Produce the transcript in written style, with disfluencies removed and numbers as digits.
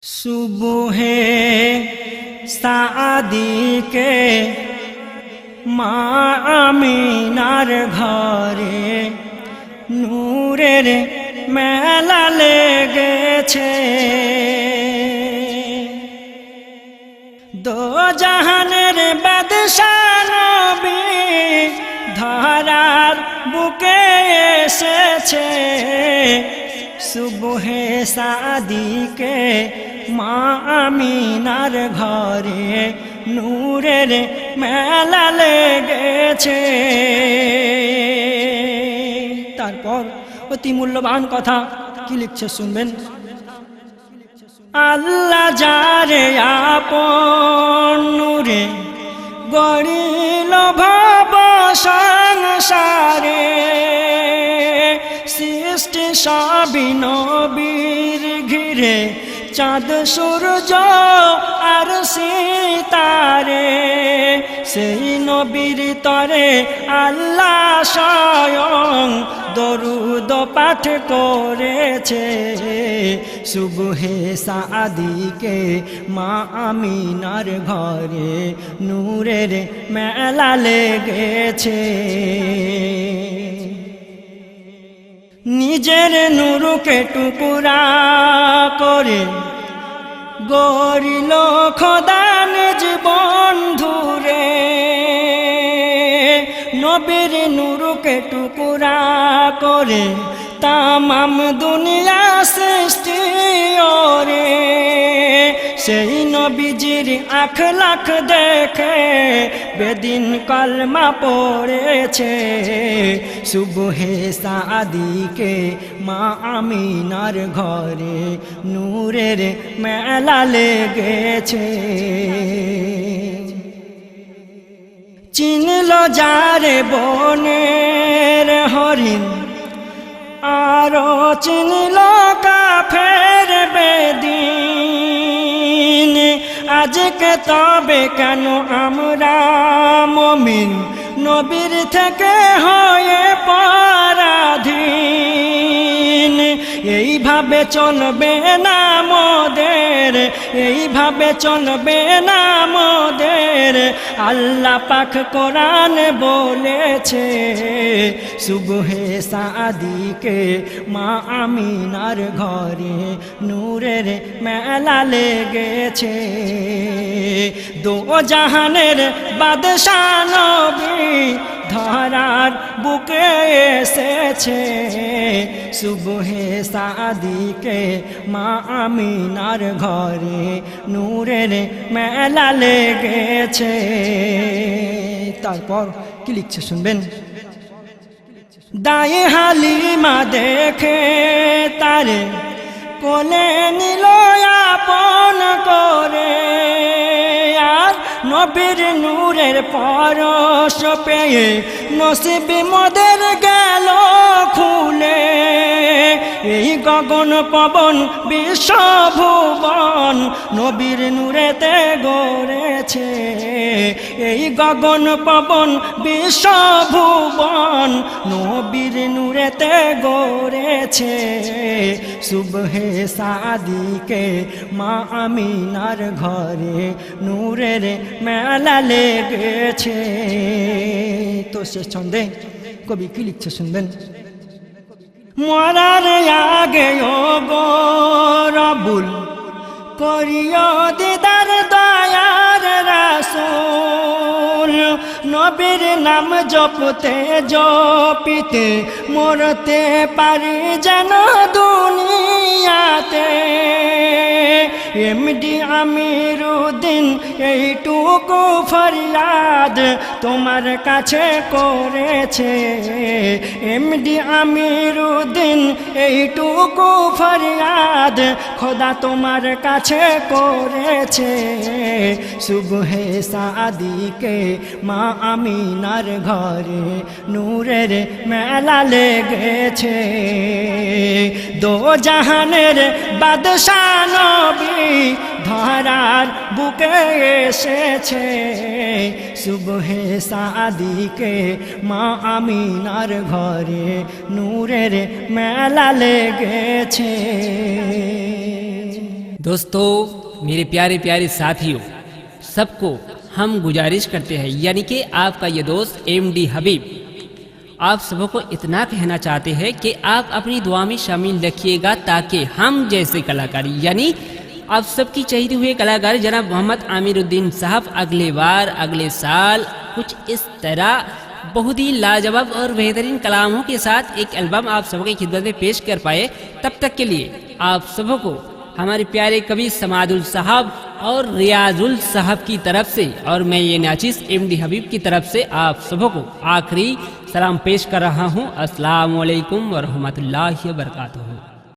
सुबुहे सादिके मा आमिनार घरे नूरेर मेला लेगेछे। दो जहानेर बादशाह नबी धरार बुके एसेछे। सुबुहे सादिके मा आमिनार घरे नूरेर मेला लेगेछे। तारपर अति मूल्यवान कथा कि लिखছে শুনবেন। আল্লাহ যারে আপন নূরে গড়িল ভব সংসারে, সৃষ্টি সবই নবীর ঘিরে, চাঁদ সূর্য আর সিতারে। সেই নবীর তরে আল্লাহ স্বয়ং দরুদ পাঠ করেছে। সুবহে সাদিকে মা আমিনার ঘরে নূরের মেলা লেগেছে। নিজের নূরকে টুকরা করে গড়িল খোদা নিজ বন্ধুরে। নবীর নূরকে টুকরা করে তামাম দুনিয়া সৃষ্টি ওরে। সেই নবীজির আখলাখ দেখে বেদিন কলমা পড়েছে। সুবহে সাদিকে মা আমিনার ঘরে নূরের মেলা লেগেছে। চিনল যারে বনের হরিণ, আরো চিনল কাফের বেদিন। আজকে তবে কেন আমরা মুমিন নবীর থেকে হয়ে পরাধীন। এইভাবে চলবে না মোদের, এইভাবে চলবে না মোদের। আল্লাহ পাক কোরআন বলেছে। সুবহে সাদিকে মা আমিনার ঘরে নূরের মেলা লেগেছে। দো জাহানের বাদশাহ নবী ধরার বুকে এসেছে। সুবহে সাদিকে মা আমিনার ঘরে নূরের মেলা লেগেছে। তারপর কি লিখছে শুনবেন। দায়ে হালিমা দেখে তারে কোলে নিল আপন করে। আর নবীর নূরের পরশ পেয়ে নসিব মোদের গেল খুলে। এই গগন পবন বিশ্বভুবন নবীর নূরেতে গড়েছে। এই গগন পবন বিশ্বভুবন নবীর নূরেতে গড়েছে। সুবহে সাদিকে মা আমিনার ঘরে নূরের মেলা লেগেছে। তো শেষ ছন্দে কবি কি লিখছে শুনবেন। মরার আগে ও গো রব্বুল করিও দিদার দয়ার রাসূল। নবীর নাম জপতে জপিতে মরতে পারি যেন দুনিয়াতে। এমডি আমিরুদ্দিন এইটুকু ফরিয়াদ তোমার কাছে করেছে। এমডি আমিরুদ্দিন এইটুকু ফরিয়াদ খোদা তোমার কাছে করেছে। সুবহে সাদিকে মা আমিনার ঘরে নূরের মেলা লেগেছে। দো জাহানের বাদশাহ নবী ধরার বুকে এসেছে। সুবহে সাদিকে মা আমিনার ঘরে নূরের মেলা লেগেছে। दोस्तों, मेरे प्यारे प्यारे साथियों, सबको हम गुजारिश करते हैं, यानी कि आपका ये दोस्त एमडी हबीब आप सबको इतना कहना चाहते हैं कि आप अपनी दुआ में शामिल रखिएगा, ताकि हम जैसे कलाकार, यानी आप सबकी चहेते हुए कलाकार जनाब मोहम्मद आमिरुद्दीन साहब अगले साल कुछ इस तरह बहुत ही लाजवाब और बेहतरीन कलामों के साथ एक एल्बम आप सबकी खिदमत में पेश कर पाए। तब तक के लिए आप सबको हमारे प्यारे कवि समादुल साहब और रियाजुल साहब की तरफ से और मैं ये नाचिस एमडी हबीब की तरफ से आप सबको आखिरी सलाम पेश कर रहा हूँ। अस्सलाम वालेकुम व रहमतुल्लाहि व बरकातुहू।